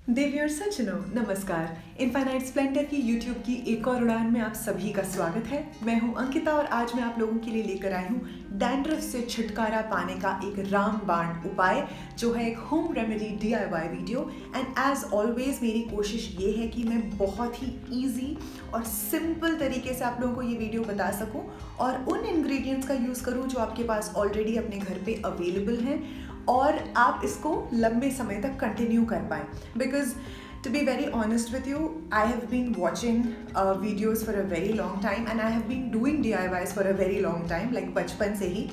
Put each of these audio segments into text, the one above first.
देवियर सज्जनों नमस्कार। Infinite Splendor की यूट्यूब की एक और उड़ान में आप सभी का स्वागत है। मैं हूं अंकिता और आज मैं आप लोगों के लिए लेकर आई हूं डैंड्रफ से छुटकारा पाने का एक रामबाण उपाय जो है एक home remedy DIY video. And as always मेरी कोशिश ये है कि मैं बहुत ही ईजी और सिंपल तरीके से आप लोगों को ये वीडियो बता सकूं और उन इंग्रेडिएंट्स का यूज़ करूं जो आपके पास ऑलरेडी अपने घर पे अवेलेबल हैं और आप इसको लंबे समय तक कंटिन्यू कर पाएँ। Because to be very honest with you, I have been watching videos for a very long time and I have been doing DIYs for a very long time, like बचपन से ही.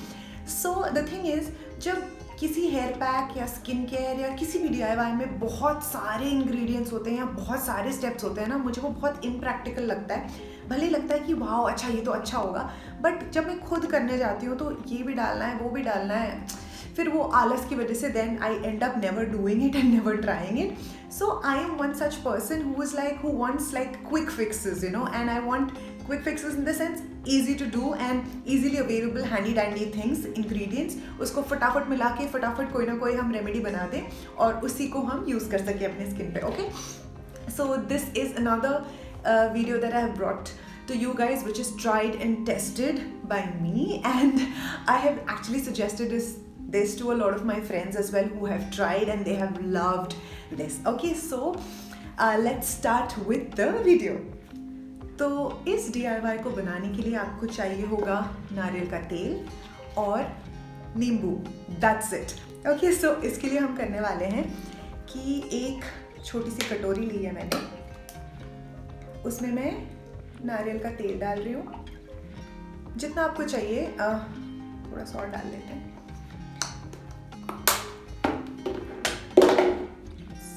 So the thing is, जब किसी hair pack या skin care या किसी भी DIY में बहुत सारे इंग्रेडिएंट्स होते हैं या बहुत सारे स्टेप्स होते हैं ना, मुझे वो बहुत इम्प्रैक्टिकल लगता है। भले ही लगता है कि वाह अच्छा ये तो अच्छा होगा, बट जब मैं खुद करने जाती हूँ तो ये भी डालना है वो भी डालना है, फिर वो आलस की वजह से then I end up never doing it and never trying it. So I am one such person who wants like quick fixes, and I want quick fixes in the sense easy to do and easily available handy dandy things, ingredients. उसको फटाफट मिला के फटाफट कोई ना कोई हम remedy बना दें और उसी को हम यूज़ कर सकें अपने स्किन पे. Okay, so this is another video that I have brought to you guys, which is tried and tested by me, and I have actually suggested this to a lot of my friends as well who have tried and they have loved this. Okay, so let's start with the video. तो इस DIY को बनाने के लिए आपको चाहिए होगा नारियल का तेल और नींबू. That's it. Okay, so इसके लिए हम करने वाले हैं कि एक छोटी सी कटोरी ली है मैंने, उसमें मैं नारियल का तेल डाल रही हूँ. जितना आपको चाहिए, थोड़ा सा और डाल लेते हैं.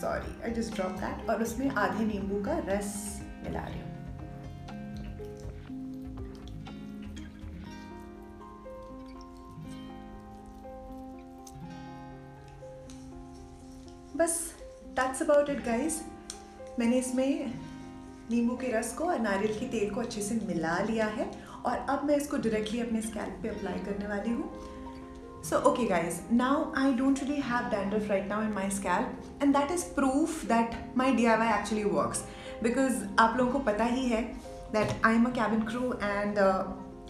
Sorry, I just drop that. और उसमें आधे नींबू का रस मिला रही हूँ. बस दैट्स अबाउट इट गाइज. मैंने इसमें नींबू के रस को और नारियल के तेल को अच्छे से मिला लिया है और अब मैं इसको डायरेक्टली अपने स्कैल्प पे अप्लाई करने वाली हूँ. So okay guys, now I don't really have dandruff right now in my scalp and that is proof that my DIY actually works, because आप लोगों को पता ही है that I am a cabin crew and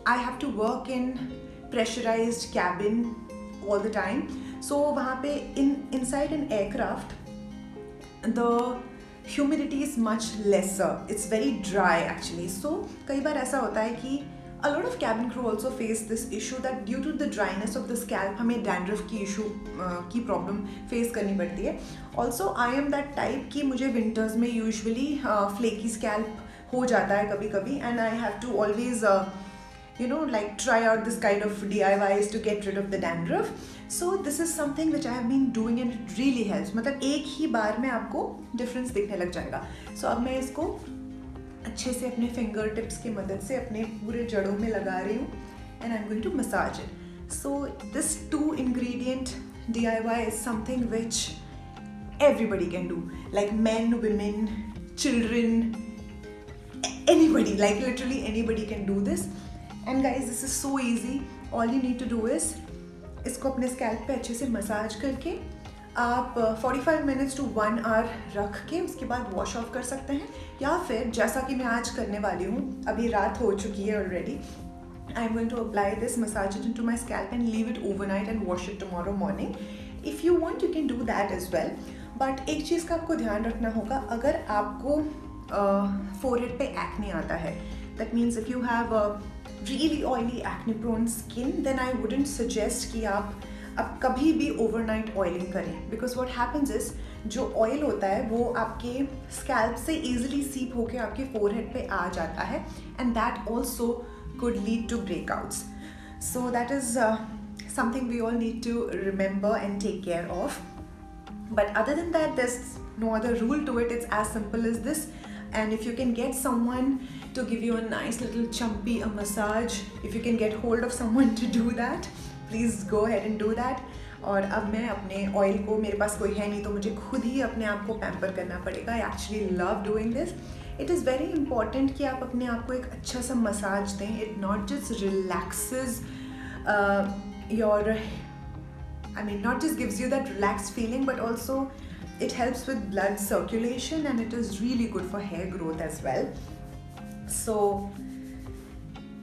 I have to work in pressurized cabin all the time. So वहाँ पे inside an aircraft the humidity is much lesser, it's very dry actually. So कई बार ऐसा होता है कि a lot of cabin crew also face this issue that due to the dryness of the scalp हमें dandruff की issue की problem face करनी पड़ती है. Also I am that type कि मुझे winters में usually flaky scalp हो जाता है कभी कभी and I have to always like try out this kind of DIYs to get rid of the dandruff. So this is something which I have been doing and it really helps. मतलब एक ही बार में आपको difference दिखने लग जाएगा. So अब मैं इसको अच्छे से अपने फिंगर टिप्स की मदद से अपने पूरे जड़ों में लगा रही हूँ and I'm going to massage it. So this 2 ingredient DIY is something which everybody can do, like men, women, children, anybody, like literally anybody can do this. And guys, this is so easy. All you need to do is इसको अपने scalp पे अच्छे से massage करके आप 45 minutes to 1 our रख के उसके बाद वॉश ऑफ कर सकते हैं, या फिर जैसा कि मैं आज करने वाली हूँ, अभी रात हो चुकी है already. I am going to apply this, massage it into my scalp and leave it overnight and wash it tomorrow morning. If you want you can do that as well. But एक चीज़ का आपको ध्यान रखना होगा, अगर आपको forehead पे एक्ने आता है, that means if you have really oily acne prone skin, then I wouldn't suggest कि आप अब कभी भी ओवरनाइट ऑयलिंग करें. बिकॉज व्हाट हैपन्स इज, जो ऑयल होता है वो आपके स्कैल्प से ईजिली सीप होके आपके फोरहेड पे आ जाता है and that also could lead to breakouts. So that is something we all need to remember and take care of. But other than that, there's no other rule to it. It's as simple as this. And if you can get someone to give you a nice little chumpy a massage, if you can get hold of someone to do that, please go ahead and do that. और अब मैं अपने oil को, मेरे पास कोई है नहीं तो मुझे खुद ही अपने आप को पैम्पर करना पड़ेगा. I actually love doing this. It is very important कि आप अपने आप को एक अच्छा सा मसाज दें. It not just relaxes your, I mean, not just gives you that relaxed feeling, but also it helps with blood circulation and it is really good for hair growth as well. So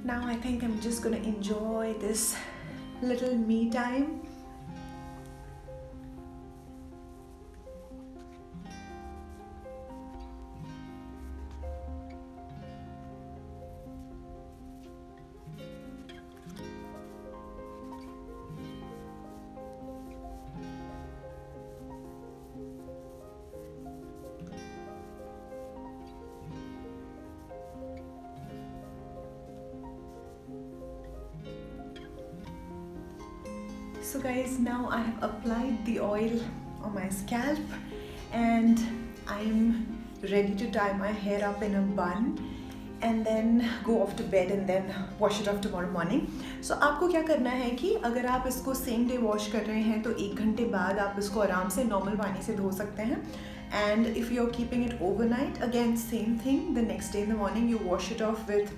now I think I'm just gonna enjoy this little me time. So guys, now I have applied the oil on my scalp and I'm ready to tie my hair up in a bun and then go off to bed and then wash it off tomorrow morning. So आपको क्या करना है कि अगर आप इसको same day wash कर रहे हैं तो 1 घंटे बाद आप इसको आराम से नॉर्मल पानी से धो सकते हैं. And if you're keeping it overnight, again same thing, the next day in the morning you wash it off with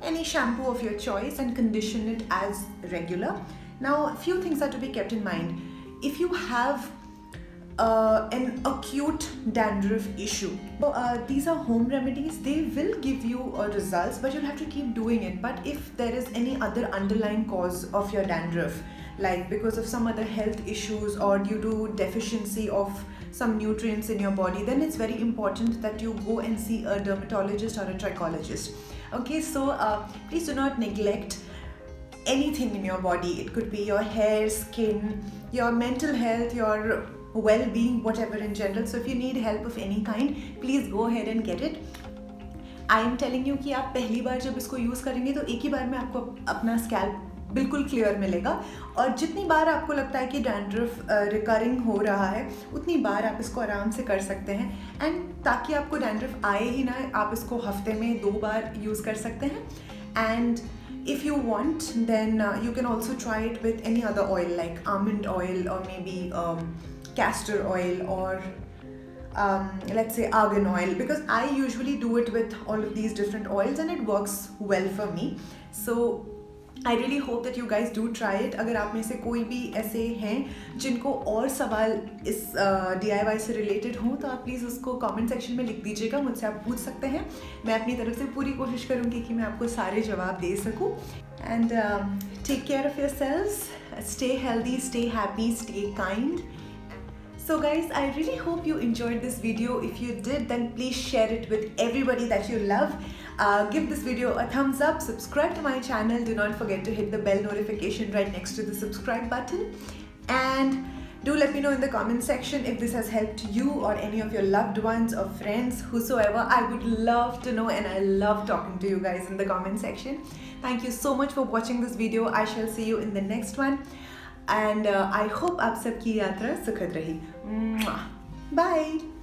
any shampoo of your choice and condition it as regular. Now, a few things are to be kept in mind. If you have an acute dandruff issue, these are home remedies. They will give you results, but you'll have to keep doing it. But if there is any other underlying cause of your dandruff, like because of some other health issues or due to deficiency of some nutrients in your body, then it's very important that you go and see a dermatologist or a trichologist. Okay, so please do not neglect anything in your body. It could be your hair, skin, your mental health, your well-being, whatever in general. So if you need help of any kind, please go ahead and get it. I am telling you कि आप पहली बार जब इसको use करेंगे तो एक ही बार में आपको अपना स्कैल्प बिल्कुल क्लियर मिलेगा और जितनी बार आपको लगता है कि डैंड्रफ रिकरिंग हो रहा है उतनी बार आप इसको आराम से कर सकते हैं. एंड ताकि आपको डैंड्रफ आए ही ना, आप इसको हफ्ते में 2 बार यूज़ कर सकते हैं. And if you want, then you can also try it with any other oil like almond oil or maybe castor oil or let's say argan oil, because I usually do it with all of these different oils and it works well for me. So I really hope that you guys do try it. अगर आप में से कोई भी ऐसे हैं जिनको और सवाल इस DIY से रिलेटेड हों तो आप प्लीज़ उसको कमेंट सेक्शन में लिख दीजिएगा, मुझसे आप पूछ सकते हैं. मैं अपनी तरफ से पूरी कोशिश करूँगी कि मैं आपको सारे जवाब दे सकूँ. And take care of yourselves, stay healthy, stay happy, stay kind. So guys, I really hope you enjoyed this video. If you did, then please share it with everybody that you love. Give this video a thumbs up, subscribe to my channel. Do not forget to hit the bell notification right next to the subscribe button. And do let me know in the comment section if this has helped you or any of your loved ones or friends, whosoever. I would love to know and I love talking to you guys in the comment section. Thank you so much for watching this video. I shall see you in the next one. And I hope आप सबकी यात्रा सुखद रही. Bye.